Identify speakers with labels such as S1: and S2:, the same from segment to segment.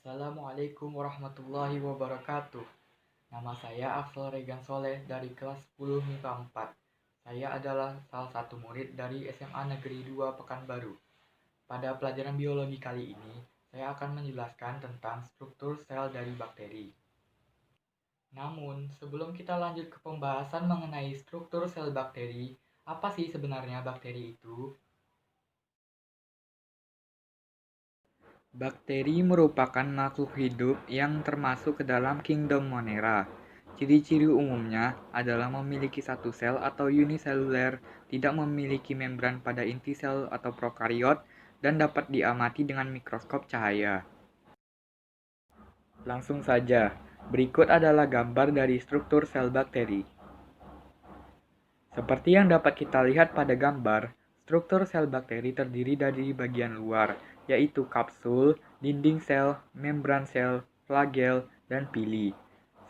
S1: Assalamualaikum warahmatullahi wabarakatuh. Nama saya Afsal Regan Soleh dari kelas 10 MIPA 4. Saya adalah salah satu murid dari SMA Negeri 2 Pekanbaru. Pada pelajaran biologi kali ini, saya akan menjelaskan tentang struktur sel dari bakteri. Namun, sebelum kita lanjut ke pembahasan mengenai struktur sel bakteri, apa sih sebenarnya bakteri itu? Bakteri merupakan makhluk hidup yang termasuk ke dalam kingdom Monera. Ciri-ciri umumnya adalah memiliki satu sel atau uniseluler, tidak memiliki membran pada inti sel atau prokariot, dan dapat diamati dengan mikroskop cahaya. Langsung saja, berikut adalah gambar dari struktur sel bakteri. Seperti yang dapat kita lihat pada gambar, struktur sel bakteri terdiri dari bagian luar, yaitu kapsul, dinding sel, membran sel, flagel, dan pili.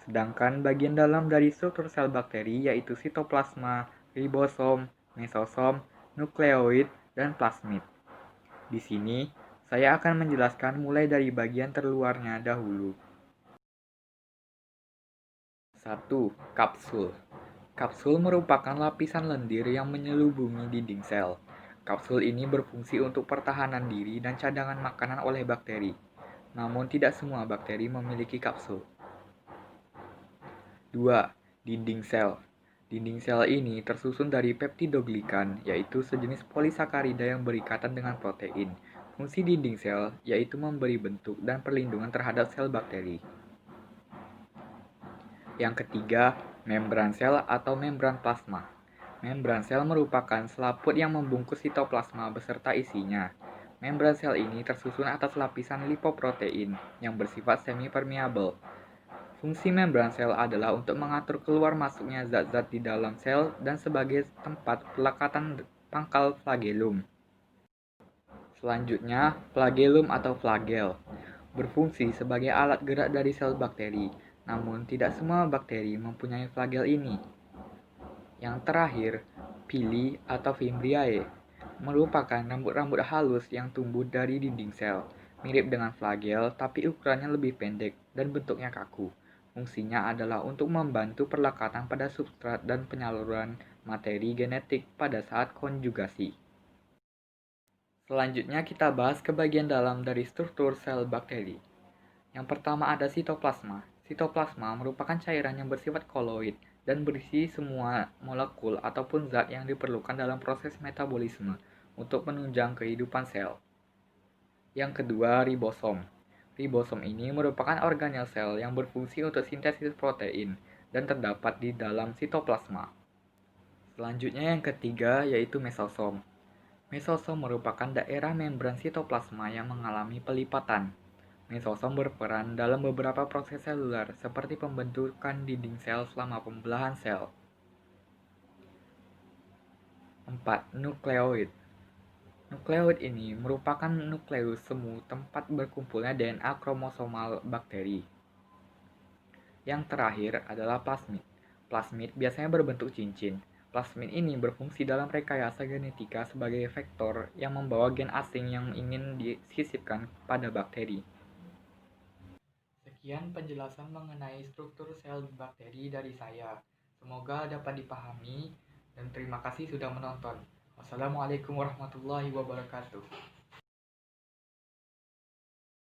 S1: Sedangkan bagian dalam dari struktur sel bakteri yaitu sitoplasma, ribosom, mesosom, nukleoid, dan plasmid. Di sini, saya akan menjelaskan mulai dari bagian terluarnya dahulu. 1. Kapsul. Kapsul merupakan lapisan lendir yang menyelubungi dinding sel. Kapsul ini berfungsi untuk pertahanan diri dan cadangan makanan oleh bakteri. Namun tidak semua bakteri memiliki kapsul. 2. Dinding sel. Dinding sel ini tersusun dari peptidoglikan, yaitu sejenis polisakarida yang berikatan dengan protein. Fungsi dinding sel yaitu memberi bentuk dan perlindungan terhadap sel bakteri. Yang ketiga, membran sel atau membran plasma. Membran sel merupakan selaput yang membungkus sitoplasma beserta isinya. Membran sel ini tersusun atas lapisan lipoprotein yang bersifat semi-permeabel. Fungsi membran sel adalah untuk mengatur keluar masuknya zat-zat di dalam sel dan sebagai tempat pelekatan pangkal flagellum. Selanjutnya, flagellum atau flagel berfungsi sebagai alat gerak dari sel bakteri, namun tidak semua bakteri mempunyai flagel ini. Yang terakhir, pili atau fimbriae merupakan rambut-rambut halus yang tumbuh dari dinding sel, mirip dengan flagel tapi ukurannya lebih pendek dan bentuknya kaku. Fungsinya adalah untuk membantu perlekatan pada substrat dan penyaluran materi genetik pada saat konjugasi. Selanjutnya kita bahas ke bagian dalam dari struktur sel bakteri. Yang pertama ada sitoplasma. Sitoplasma merupakan cairan yang bersifat koloid dan berisi semua molekul ataupun zat yang diperlukan dalam proses metabolisme untuk menunjang kehidupan sel. Yang kedua, ribosom. Ribosom ini merupakan organel sel yang berfungsi untuk sintesis protein dan terdapat di dalam sitoplasma. Selanjutnya yang ketiga yaitu mesosom. Mesosom merupakan daerah membran sitoplasma yang mengalami pelipatan. Mesosom berperan dalam beberapa proses seluler seperti pembentukan dinding sel selama pembelahan sel. 4. Nukleoid. Nukleoid ini merupakan nukleus semu tempat berkumpulnya DNA kromosomal bakteri. Yang terakhir adalah plasmid. Plasmid biasanya berbentuk cincin. Plasmid ini berfungsi dalam rekayasa genetika sebagai vektor yang membawa gen asing yang ingin disisipkan pada bakteri. Sekian penjelasan mengenai struktur sel bakteri dari saya. Semoga dapat dipahami dan terima kasih sudah menonton. Wassalamualaikum warahmatullahi wabarakatuh.